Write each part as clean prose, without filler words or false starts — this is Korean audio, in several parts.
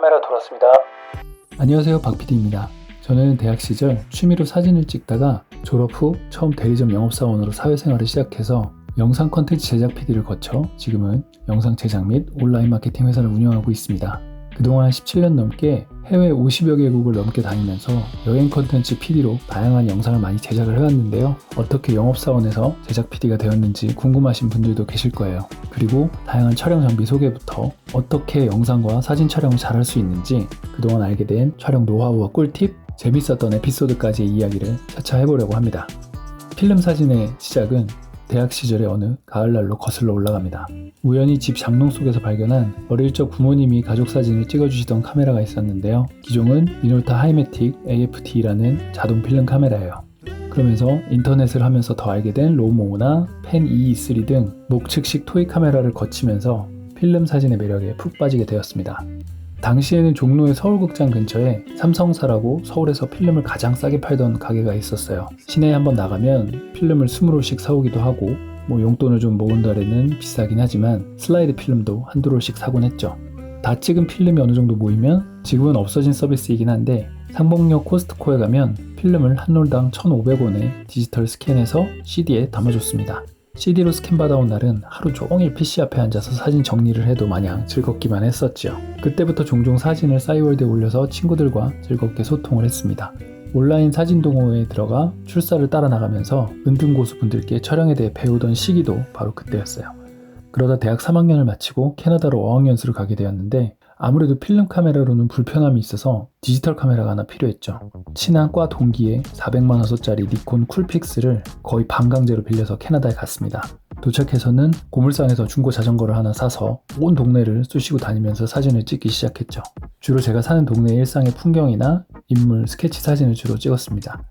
카메라 돌았습니다. 안녕하세요, 박PD입니다. 저는 대학 시절 취미로 사진을 찍다가 졸업 후 처음 대리점 영업사원으로 사회생활을 시작해서 영상 콘텐츠 제작 PD를 거쳐 지금은 영상 제작 및 온라인 마케팅 회사를 운영하고 있습니다. 그동안 17년 넘게 해외 50여 개국을 넘게 다니면서 여행 콘텐츠 PD로 다양한 영상을 많이 제작을 해왔는데요. 어떻게 영업사원에서 제작 PD가 되었는지 궁금하신 분들도 계실 거예요. 그리고 다양한 촬영 장비 소개부터 어떻게 영상과 사진 촬영을 잘할 수 있는지 그동안 알게 된 촬영 노하우와 꿀팁, 재밌었던 에피소드까지의 이야기를 차차 해보려고 합니다. 필름 사진의 시작은 대학 시절의 어느 가을날로 거슬러 올라갑니다. 우연히 집 장롱 속에서 발견한 어릴 적 부모님이 가족 사진을 찍어주시던 카메라가 있었는데요. 기종은 미놀타 하이매틱 AFT라는 자동 필름 카메라예요. 그러면서 인터넷을 하면서 더 알게 된 로모나 펜 EE3 등 목측식 토이 카메라를 거치면서 필름 사진의 매력에 푹 빠지게 되었습니다. 당시에는 종로의 서울극장 근처에 삼성사라고 서울에서 필름을 가장 싸게 팔던 가게가 있었어요. 시내에 한번 나가면 필름을 20롤씩 사오기도 하고 용돈을 좀 모은 달에는 비싸긴 하지만 슬라이드 필름도 한두 롤씩 사곤 했죠. 다 찍은 필름이 어느 정도 모이면 지금은 없어진 서비스이긴 한데 상봉역 코스트코에 가면 필름을 한 롤당 1,500원에 디지털 스캔해서 CD에 담아줬습니다. CD로 스캔 받아온 날은 하루 종일 PC 앞에 앉아서 사진 정리를 해도 마냥 즐겁기만 했었죠. 그때부터 종종 사진을 싸이월드에 올려서 친구들과 즐겁게 소통을 했습니다. 온라인 사진 동호회에 들어가 출사를 따라 나가면서 은둔 고수분들께 촬영에 대해 배우던 시기도 바로 그때였어요. 그러다 대학 3학년을 마치고 캐나다로 어학연수를 가게 되었는데 아무래도 필름 카메라로는 불편함이 있어서 디지털 카메라가 하나 필요했죠. 친한 과 동기의 400만원짜리 니콘 쿨픽스를 거의 반강제로 빌려서 캐나다에 갔습니다. 도착해서는 고물상에서 중고 자전거를 하나 사서 온 동네를 쑤시고 다니면서 사진을 찍기 시작했죠. 주로 제가 사는 동네의 일상의 풍경이나 인물, 스케치 사진을 주로 찍었습니다.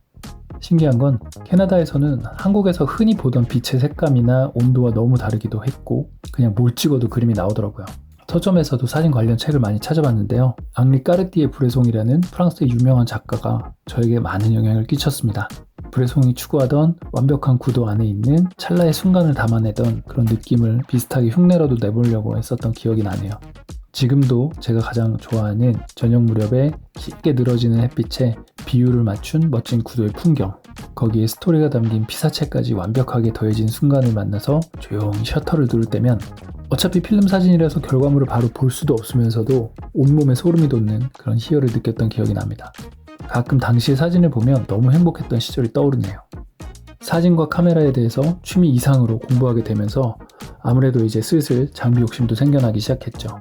신기한 건 캐나다에서는 한국에서 흔히 보던 빛의 색감이나 온도와 너무 다르기도 했고 그냥 뭘 찍어도 그림이 나오더라고요. 서점에서도 사진 관련 책을 많이 찾아봤는데요. 앙리 까르띠에 브레송이라는 프랑스의 유명한 작가가 저에게 많은 영향을 끼쳤습니다. 브레송이 추구하던 완벽한 구도 안에 있는 찰나의 순간을 담아내던 그런 느낌을 비슷하게 흉내라도 내보려고 했었던 기억이 나네요. 지금도 제가 가장 좋아하는 저녁 무렵에 깊게 늘어지는 햇빛에 비율을 맞춘 멋진 구도의 풍경, 거기에 스토리가 담긴 피사체까지 완벽하게 더해진 순간을 만나서 조용히 셔터를 누를 때면 어차피 필름 사진이라서 결과물을 바로 볼 수도 없으면서도 온몸에 소름이 돋는 그런 희열을 느꼈던 기억이 납니다. 가끔 당시의 사진을 보면 너무 행복했던 시절이 떠오르네요. 사진과 카메라에 대해서 취미 이상으로 공부하게 되면서 아무래도 이제 슬슬 장비 욕심도 생겨나기 시작했죠.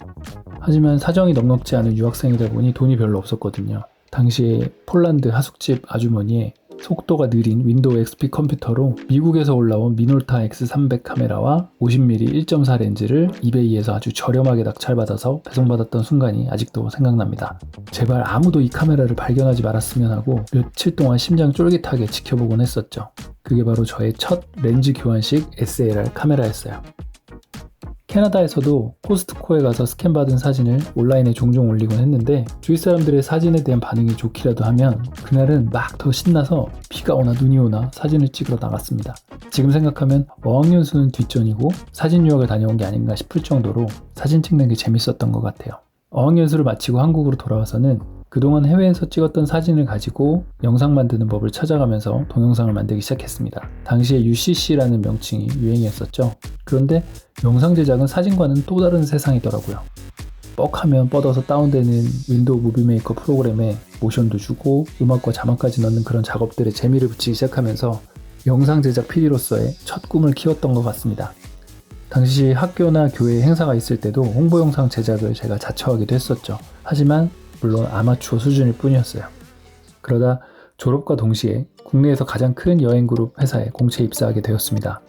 하지만 사정이 넉넉지 않은 유학생이다 보니 돈이 별로 없었거든요. 당시에 폴란드 하숙집 아주머니의 속도가 느린 윈도우 XP 컴퓨터로 미국에서 올라온 미놀타 X300 카메라와 50mm 1.4 렌즈를 이베이에서 아주 저렴하게 낙찰받아서 배송받았던 순간이 아직도 생각납니다. 제발 아무도 이 카메라를 발견하지 말았으면 하고 며칠 동안 심장 쫄깃하게 지켜보곤 했었죠. 그게 바로 저의 첫 렌즈 교환식 SLR 카메라였어요. 캐나다에서도 코스트코에 가서 스캔받은 사진을 온라인에 종종 올리곤 했는데 주위 사람들의 사진에 대한 반응이 좋기라도 하면 그날은 막 더 신나서 비가 오나 눈이 오나 사진을 찍으러 나갔습니다. 지금 생각하면 어학연수는 뒷전이고 사진 유학을 다녀온 게 아닌가 싶을 정도로 사진 찍는 게 재밌었던 것 같아요. 어학연수를 마치고 한국으로 돌아와서는 그동안 해외에서 찍었던 사진을 가지고 영상 만드는 법을 찾아가면서 동영상을 만들기 시작했습니다. 당시에 UCC라는 명칭이 유행이었었죠. 그런데 영상 제작은 사진과는 또 다른 세상이더라고요. 뻑하면 뻗어서 다운되는 윈도우 무비 메이커 프로그램에 모션도 주고 음악과 자막까지 넣는 그런 작업들에 재미를 붙이기 시작하면서 영상 제작 PD로서의 첫 꿈을 키웠던 것 같습니다. 당시 학교나 교회 행사가 있을 때도 홍보 영상 제작을 제가 자처하기도 했었죠. 하지만 물론 아마추어 수준일 뿐이었어요. 그러다 졸업과 동시에 국내에서 가장 큰 여행그룹 회사에 공채 입사하게 되었습니다.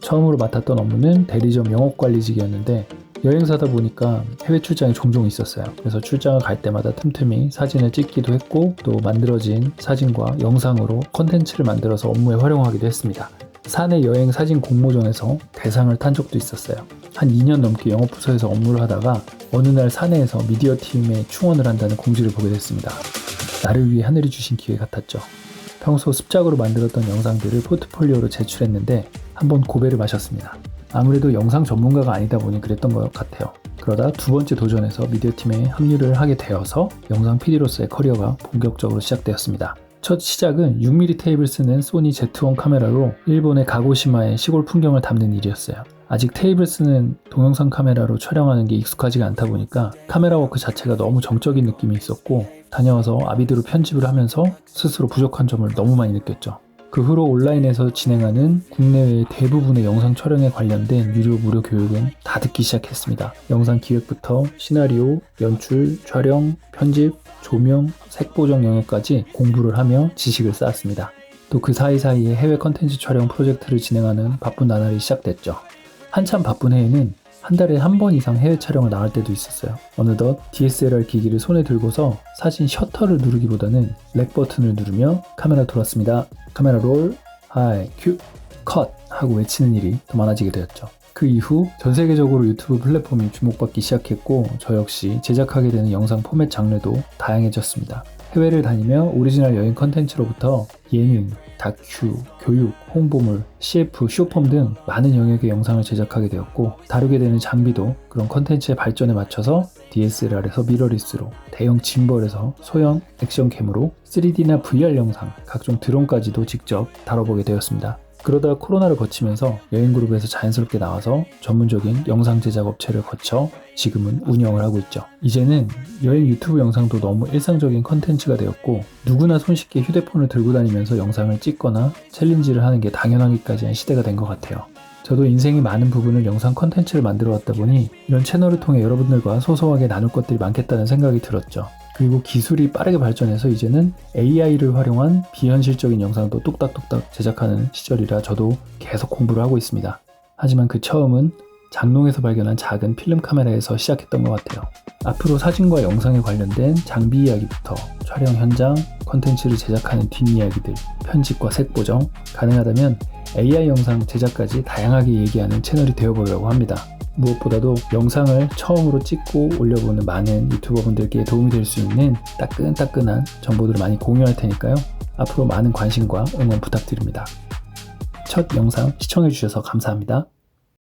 처음으로 맡았던 업무는 대리점 영업관리직이었는데 여행사다 보니까 해외 출장이 종종 있었어요. 그래서 출장을 갈 때마다 틈틈이 사진을 찍기도 했고 또 만들어진 사진과 영상으로 콘텐츠를 만들어서 업무에 활용하기도 했습니다. 사내 여행 사진 공모전에서 대상을 탄 적도 있었어요. 한 2년 넘게 영업부서에서 업무를 하다가 어느 날 사내에서 미디어 팀에 충원을 한다는 공지를 보게 됐습니다. 나를 위해 하늘이 주신 기회 같았죠. 평소 습작으로 만들었던 영상들을 포트폴리오로 제출했는데 한번 고배를 마셨습니다. 아무래도 영상 전문가가 아니다 보니 그랬던 것 같아요. 그러다 두 번째 도전에서 미디어팀에 합류를 하게 되어서 영상 PD로서의 커리어가 본격적으로 시작되었습니다. 첫 시작은 6mm 테이프를 쓰는 소니 Z1 카메라로 일본의 가고시마의 시골 풍경을 담는 일이었어요. 아직 테이프를 쓰는 동영상 카메라로 촬영하는 게 익숙하지가 않다 보니까 카메라 워크 자체가 너무 정적인 느낌이 있었고 다녀와서 아비드로 편집을 하면서 스스로 부족한 점을 너무 많이 느꼈죠. 그 후로 온라인에서 진행하는 국내외 대부분의 영상 촬영에 관련된 유료 무료 교육은 다 듣기 시작했습니다. 영상 기획부터 시나리오, 연출, 촬영, 편집, 조명, 색 보정 영역까지 공부를 하며 지식을 쌓았습니다. 또 그 사이사이에 해외 컨텐츠 촬영 프로젝트를 진행하는 바쁜 나날이 시작됐죠. 한참 바쁜 해에는 한 달에 한 번 이상 해외 촬영을 나갈 때도 있었어요. 어느덧 DSLR 기기를 손에 들고서 사진 셔터를 누르기보다는 렉 버튼을 누르며 카메라 돌았습니다. 카메라 롤, 하이, 큐, 컷 하고 외치는 일이 더 많아지게 되었죠. 그 이후 전 세계적으로 유튜브 플랫폼이 주목받기 시작했고 저 역시 제작하게 되는 영상 포맷 장르도 다양해졌습니다. 해외를 다니며 오리지널 여행 컨텐츠로부터 예능, 다큐, 교육, 홍보물, CF, 쇼폼 등 많은 영역의 영상을 제작하게 되었고 다루게 되는 장비도 그런 컨텐츠의 발전에 맞춰서 DSLR에서 미러리스로, 대형 짐벌에서 소형 액션캠으로 3D나 VR 영상, 각종 드론까지도 직접 다뤄보게 되었습니다. 그러다 코로나를 거치면서 여행그룹에서 자연스럽게 나와서 전문적인 영상 제작 업체를 거쳐 지금은 운영을 하고 있죠. 이제는 여행 유튜브 영상도 너무 일상적인 컨텐츠가 되었고 누구나 손쉽게 휴대폰을 들고 다니면서 영상을 찍거나 챌린지를 하는 게 당연하기까지 한 시대가 된 것 같아요. 저도 인생의 많은 부분을 영상 컨텐츠를 만들어 왔다 보니 이런 채널을 통해 여러분들과 소소하게 나눌 것들이 많겠다는 생각이 들었죠. 그리고 기술이 빠르게 발전해서 이제는 AI를 활용한 비현실적인 영상도 뚝딱뚝딱 제작하는 시절이라 저도 계속 공부를 하고 있습니다. 하지만 그 처음은 장롱에서 발견한 작은 필름 카메라에서 시작했던 것 같아요. 앞으로 사진과 영상에 관련된 장비 이야기부터 촬영 현장, 컨텐츠를 제작하는 뒷이야기들, 편집과 색 보정, 가능하다면 AI 영상 제작까지 다양하게 얘기하는 채널이 되어보려고 합니다. 무엇보다도 영상을 처음으로 찍고 올려보는 많은 유튜버분들께 도움이 될 수 있는 따끈따끈한 정보들을 많이 공유할 테니까요. 앞으로 많은 관심과 응원 부탁드립니다. 첫 영상 시청해주셔서 감사합니다.